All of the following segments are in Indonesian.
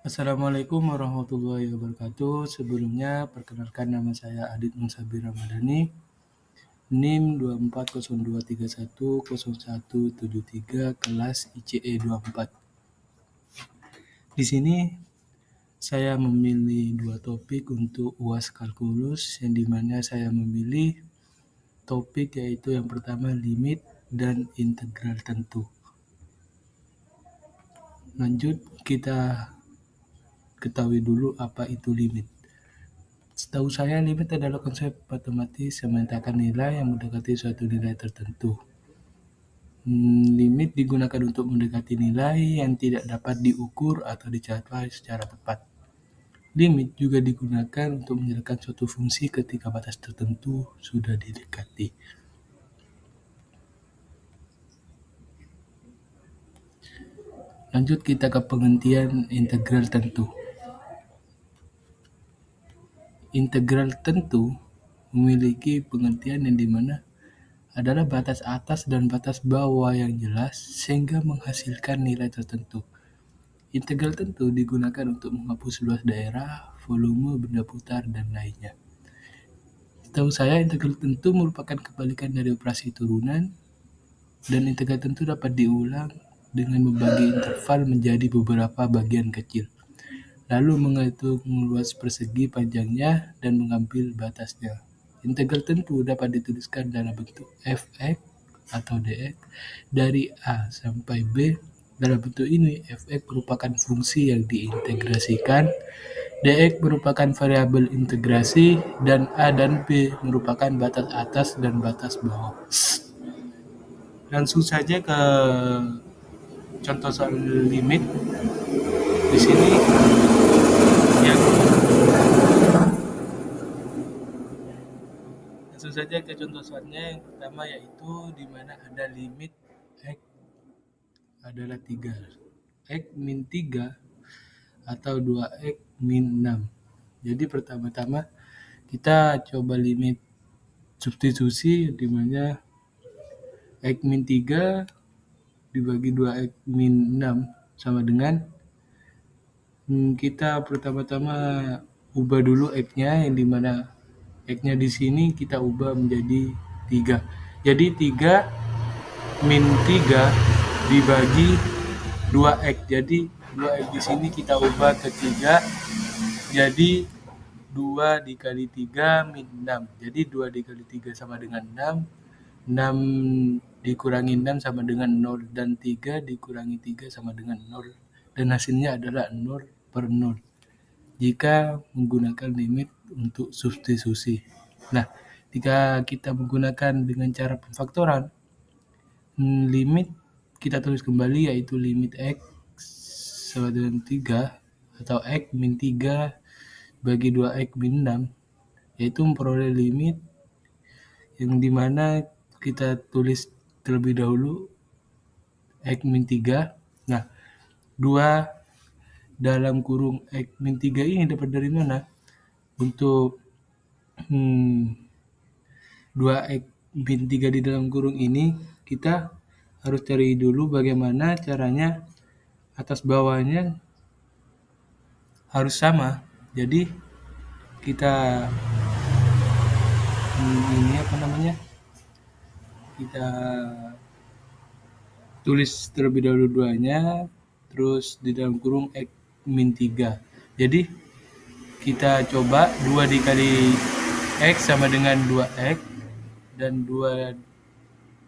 Assalamualaikum warahmatullahi wabarakatuh. Sebelumnya, perkenalkan nama saya Adit Munsabir Ramadhani, NIM 24023101773 kelas ICE 24. Di sini saya memilih dua topik untuk UAS Kalkulus, yang dimana saya memilih topik yaitu yang pertama limit dan integral tentu. Lanjut, kita ketahui dulu apa itu limit. Setahu saya, limit adalah konsep matematis yang memetakan nilai yang mendekati suatu nilai tertentu. Limit digunakan untuk mendekati nilai yang tidak dapat diukur atau dicapai secara tepat. Limit juga digunakan untuk menjelaskan suatu fungsi ketika batas tertentu sudah didekati. Lanjut kita ke pengertian integral tentu. Integral tentu memiliki pengertian yang dimana adalah batas atas dan batas bawah yang jelas sehingga menghasilkan nilai tertentu. Integral tentu digunakan untuk menghapus luas daerah, volume, benda putar, dan lainnya. Setahu saya, integral tentu merupakan kebalikan dari operasi turunan, dan integral tentu dapat diulang dengan membagi interval menjadi beberapa bagian kecil, lalu menghitung luas persegi panjangnya dan mengambil batasnya. Integral tentu dapat dituliskan dalam bentuk f(x) atau dx dari A sampai B. Dalam bentuk ini, f(x) merupakan fungsi yang diintegrasikan, dx merupakan variabel integrasi, dan A dan B merupakan batas atas dan batas bawah. Langsung saja ke contoh soal limit. Di sini yang langsung saja ke contoh soalnya. Yang pertama yaitu di mana ada limit x adalah 3, x min 3 atau 2x min 6. Jadi pertama-tama kita coba limit substitusi, di mana x min 3 dibagi 2x min 6 sama dengan, kita pertama-tama ubah dulu x-nya, yang dimana x-nya di sini kita ubah menjadi 3. Jadi 3 min 3 dibagi 2x. Jadi 2x di sini kita ubah ke 3. Jadi 2 dikali 3 min 6. Jadi 2 dikali 3 sama dengan 6. 6 dikurangi 6 sama dengan 0. Dan 3 dikurangi 3 sama dengan 0. Dan hasilnya adalah 0 per 0. Jika menggunakan limit untuk substitusi. Nah, jika kita menggunakan dengan cara pemfaktoran, limit kita tulis kembali yaitu limit x sama dengan 3 atau x min 3 bagi 2x min 6, yaitu memperoleh limit yang dimana kita tulis terlebih dahulu x min 3. Nah, 2 dalam kurung x min 3 ini dapat dari mana? Untuk 2x min 3 di dalam kurung ini, kita harus cari dulu bagaimana caranya atas bawahnya harus sama. Jadi kita kita tulis terlebih dahulu 2-nya, terus di dalam kurung x min 3. Jadi kita coba 2 dikali x sama dengan 2x, dan 2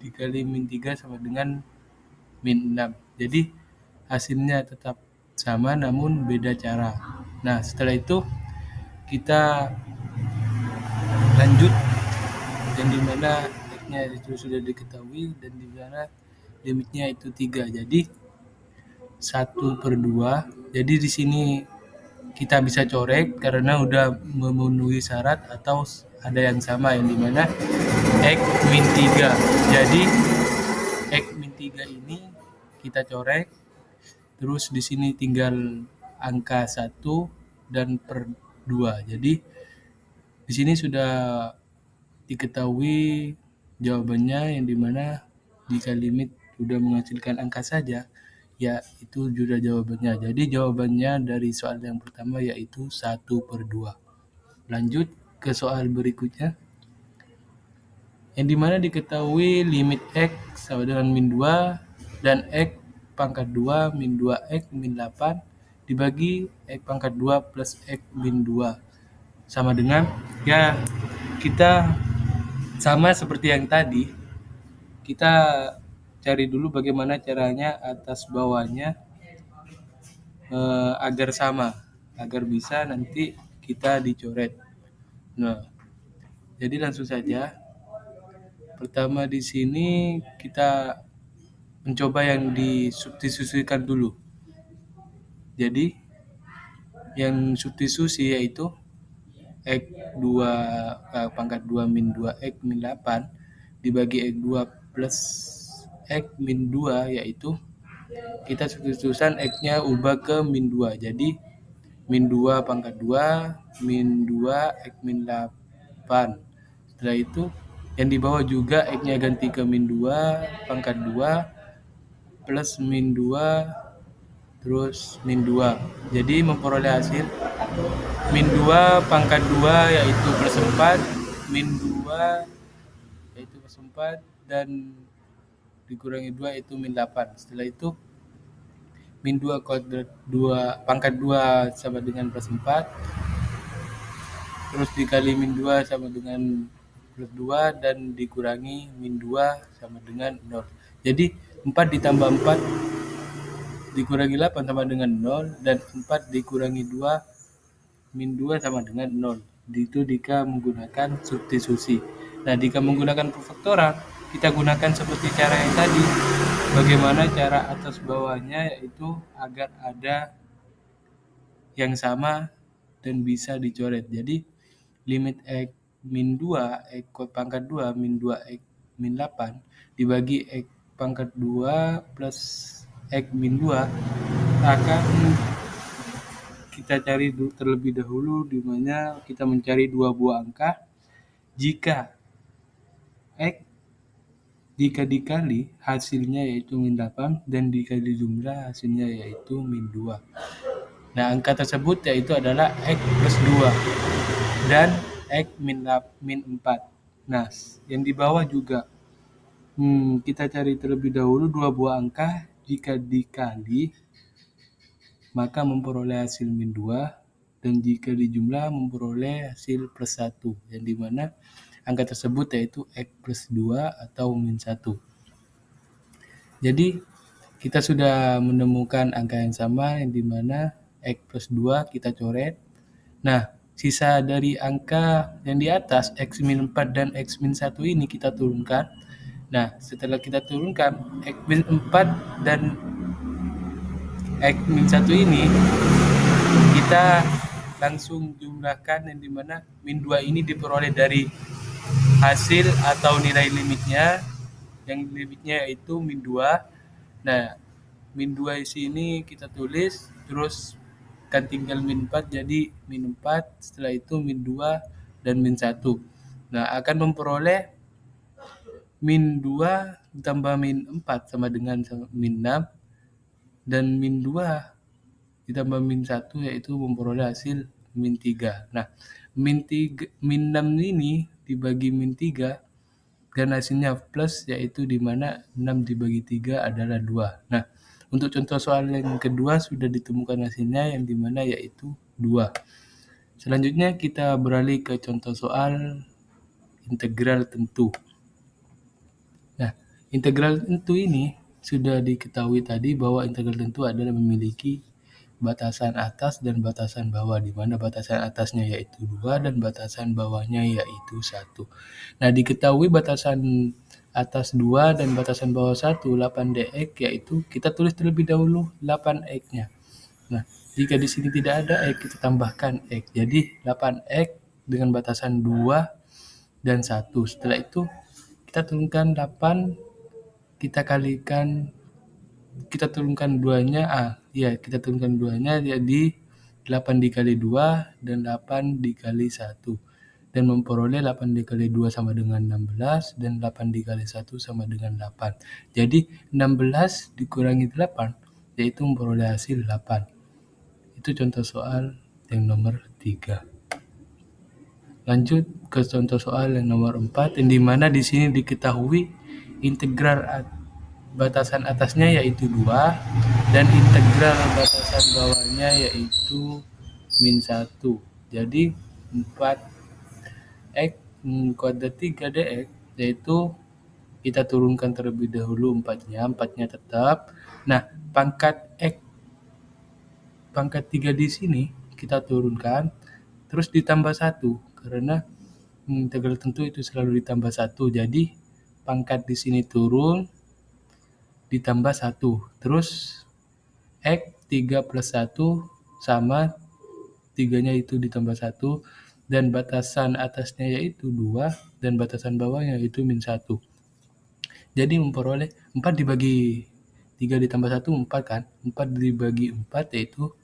dikali min 3 sama dengan min 6. Jadi hasilnya tetap sama namun beda cara. Nah, setelah itu kita lanjut, dan dimana x-nya itu sudah diketahui dan dimana limitnya itu 3. Jadi 1/2. Jadi di sini kita bisa coret karena udah memenuhi syarat atau ada yang sama, yang dimana x min 3. Jadi x min 3 ini kita coret, terus di sini tinggal angka 1 dan per 2. Jadi di sini sudah diketahui jawabannya, yang dimana jika limit sudah menghasilkan angka saja, Ya, itu sudah jawabannya. Jadi jawabannya dari soal yang pertama yaitu 1/2. Lanjut ke soal berikutnya. Yang dimana diketahui limit X sama dengan min 2 dan X pangkat 2 min 2X min 8 dibagi X pangkat 2 plus X min 2 sama dengan, ya kita sama seperti yang tadi, kita cari dulu bagaimana caranya atas bawahnya agar sama, agar bisa nanti kita dicoret. Nah, jadi langsung saja. Pertama di sini kita mencoba yang disubstitusikan dulu. Jadi yang substitusi yaitu X 2 pangkat 2 min 2X min 8 dibagi X 2 plus X min 2, yaitu kita substitusikan X-nya ubah ke min 2. Jadi min 2 pangkat 2 min 2 X min 8. Setelah itu yang di bawah juga X-nya ganti ke min 2 pangkat 2 plus min 2 terus min 2. Jadi memperoleh hasil min 2 pangkat 2 yaitu plus 4, min 2 yaitu plus 4, dan dikurangi 2 itu min 8. Setelah itu min 2 kuadrat 2 pangkat 2 sama dengan plus 4, terus dikali min 2 sama dengan plus 2, dan dikurangi min 2 sama dengan 0. Jadi 4 ditambah 4 dikurangi 8 sama dengan 0, dan 4 dikurangi 2 min 2 sama dengan 0. Itu jika menggunakan substitusi. Nah, jika menggunakan perfaktoral, kita gunakan seperti cara yang tadi. Bagaimana cara atas bawahnya, yaitu agar ada yang sama dan bisa dicoret. Jadi limit X min 2 X pangkat 2 min 2X min 8 dibagi X pangkat 2 plus X min 2 akan kita cari terlebih dahulu, di mana kita mencari dua buah angka. Jika X dikali hasilnya yaitu min 8 dan dikali jumlah hasilnya yaitu min 2. Nah, angka tersebut yaitu adalah X plus 2 dan X min 4. Nah, yang di bawah juga kita cari terlebih dahulu dua buah angka. Jika dikali maka memperoleh hasil min 2, dan jika dijumlah memperoleh hasil plus 1, yang dimana angka tersebut yaitu X plus 2 atau min 1. Jadi kita sudah menemukan angka yang sama, yang dimana X plus 2 kita coret. Nah, sisa dari angka yang di atas X min 4 dan X min 1 ini kita turunkan. Nah, setelah kita turunkan X min 4 dan X min 1 ini, kita langsung jumlahkan, yang dimana min 2 ini diperoleh dari hasil atau nilai limitnya, yang limitnya yaitu min 2. Nah, min 2 di sini kita tulis, terus kan tinggal min 4, jadi min 4, setelah itu min 2 dan min 1. Nah, akan memperoleh min 2 ditambah min 4 sama dengan min 6, dan min 2 ditambah min 1 yaitu memperoleh hasil min 3. Nah, min 6 ini dibagi min 3 dan hasilnya plus, yaitu dimana 6 dibagi 3 adalah 2. Nah, untuk contoh soal yang kedua sudah ditemukan hasilnya, yang dimana yaitu 2. Selanjutnya kita beralih ke contoh soal integral tentu. Nah, integral tentu ini sudah diketahui tadi bahwa integral tentu adalah memiliki batasan atas dan batasan bawah, di mana batasan atasnya yaitu 2 dan batasan bawahnya yaitu 1. Nah, diketahui batasan atas 2 dan batasan bawah 1 8dx, yaitu kita tulis terlebih dahulu 8x-nya. Nah, jika di sini tidak ada x, kita tambahkan x. Jadi 8x dengan batasan 2 dan 1. Setelah itu kita turunkan 8, kita turunkan 2-nya, kita turunkan 2-nya, jadi 8 dikali 2 dan 8 dikali 1, dan memperoleh 8 dikali 2 sama dengan 16, dan 8 dikali 1 sama dengan 8. Jadi 16 dikurangi 8 yaitu memperoleh hasil 8. Itu contoh soal yang nomor 3. Lanjut ke contoh soal yang nomor 4, yang dimana di sini diketahui integral batasan atasnya yaitu 2 dan integral batasan bawahnya yaitu min 1. Jadi 4x kuadrat 3 dx, yaitu kita turunkan terlebih dahulu 4-nya tetap. Nah, pangkat 3 di sini kita turunkan terus ditambah 1 karena integral tentu itu selalu ditambah 1. Jadi pangkat di sini turun ditambah 1. Terus x 3 plus 1 sama 3-nya itu ditambah 1 dan batasan atasnya yaitu 2 dan batasan bawahnya yaitu min 1. Jadi memperoleh 4 dibagi 3 ditambah 1 4 kan. 4 dibagi 4 yaitu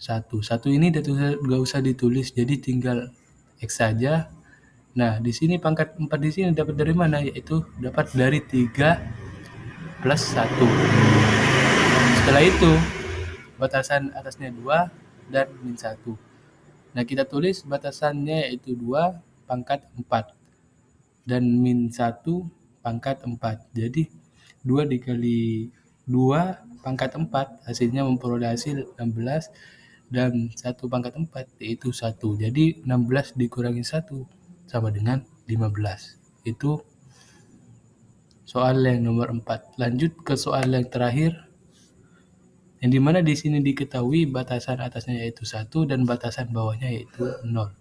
1. 1 ini nggak usah ditulis, jadi tinggal X saja. Nah, di sini pangkat 4 di sini dapat dari mana? Yaitu dapat dari 3 plus 1. Setelah itu, batasan atasnya 2 dan min 1. Nah, kita tulis batasannya yaitu 2 pangkat 4 dan min 1 pangkat 4. Jadi 2 dikali 2 pangkat 4 hasilnya memperoleh hasil 16 dan 1 pangkat 4 yaitu 1. Jadi 16 dikurangi 1 sama dengan 15. Itu soal yang nomor 4. Lanjut ke soal yang terakhir, yang dimana di sini diketahui batasan atasnya yaitu 1 dan batasan bawahnya yaitu 0.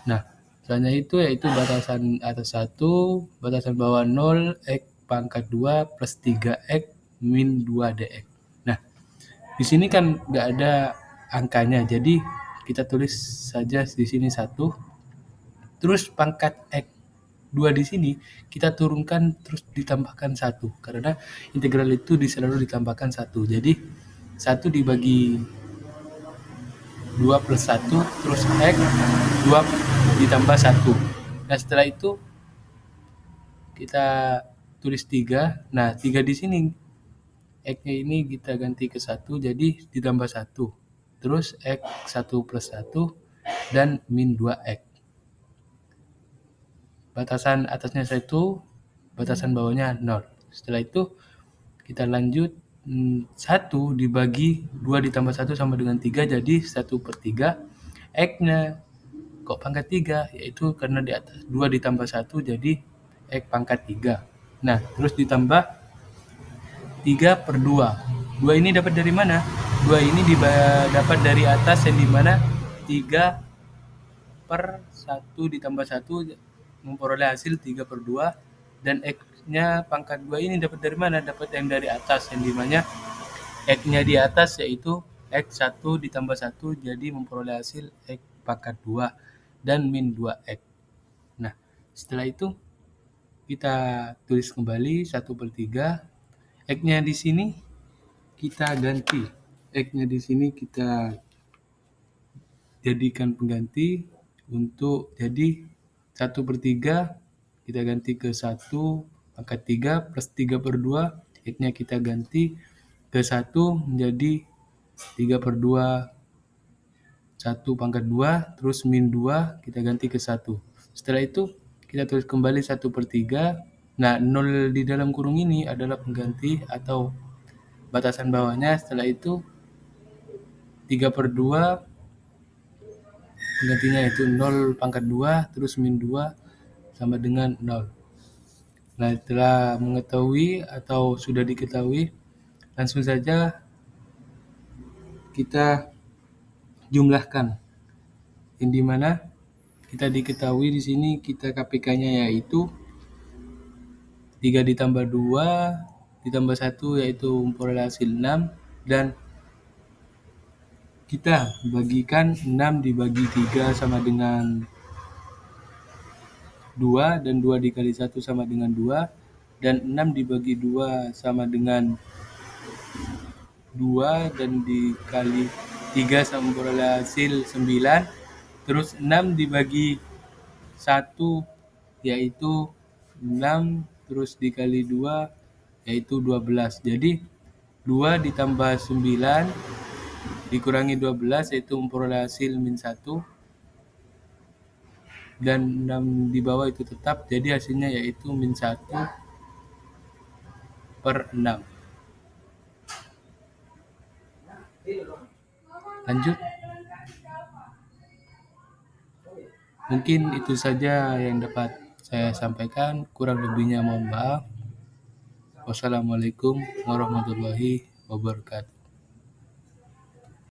Nah, soalnya itu yaitu batasan atas 1, batasan bawah 0, x pangkat 2 plus 3x min 2 dx. Nah, di sini kan nggak ada angkanya, jadi kita tulis saja di sini 1. Terus pangkat x 2 di sini kita turunkan terus ditambahkan 1 karena integral itu selalu ditambahkan 1. Jadi 1 dibagi 2 plus 1 terus x 2 ditambah 1. Nah, setelah itu kita tulis 3. Nah, 3 di sini x-nya ini kita ganti ke 1 jadi ditambah 1. Terus x 1 plus 1 dan min 2x. Batasan atasnya 1, batasan bawahnya 0. Setelah itu kita lanjut 1 dibagi 2 ditambah 1 sama dengan 3 jadi 1 per 3. X-nya kok pangkat 3 yaitu karena di atas 2 ditambah 1 jadi x pangkat 3. Nah, terus ditambah 3 per 2. 2 ini dapat dari mana? 2 ini dapat dari atas yang dimana 3 per 1 ditambah 1 memperoleh hasil 3 per 2 dan x-nya pangkat 2 ini dapat dari mana? Dapat yang dari atas yang dimana x-nya di atas yaitu x 1 ditambah 1 jadi memperoleh hasil x pangkat 2 dan min 2x. Nah, setelah itu kita tulis kembali 1 per 3. X-nya di sini kita ganti. X-nya di sini kita jadikan pengganti untuk jadi 1 per 3 kita ganti ke 1 pangkat 3 plus 3 per 2. X-nya kita ganti ke 1 menjadi 3 per 2 1 pangkat 2 terus min 2 kita ganti ke 1. Setelah itu kita tulis kembali 1 per 3. Nah, 0 di dalam kurung ini adalah pengganti atau batasan bawahnya. Setelah itu 3 per 2 penggantinya itu 0 pangkat 2 terus min 2 sama dengan 0. Nah, setelah mengetahui atau sudah diketahui, langsung saja kita jumlahkan. Yang dimana kita diketahui di sini kita KPK-nya yaitu 3 ditambah 2 ditambah 1 yaitu memperoleh hasil 6 dan kita bagikan 6 dibagi 3 sama dengan 2 dan 2 dikali 1 sama dengan 2 dan 6 dibagi 2 sama dengan 2 dan dikali 3 sama memperoleh hasil 9. Terus 6 dibagi 1 yaitu 6 terus dikali 2 yaitu 12. Jadi 2 ditambah 9 dikurangi 12 yaitu memperoleh hasil min 1. Dan 6 di bawah itu tetap, jadi hasilnya yaitu min 1/6. Lanjut. Mungkin itu saja yang dapat saya sampaikan, kurang lebihnya mohon maaf. Wassalamualaikum warahmatullahi wabarakatuh.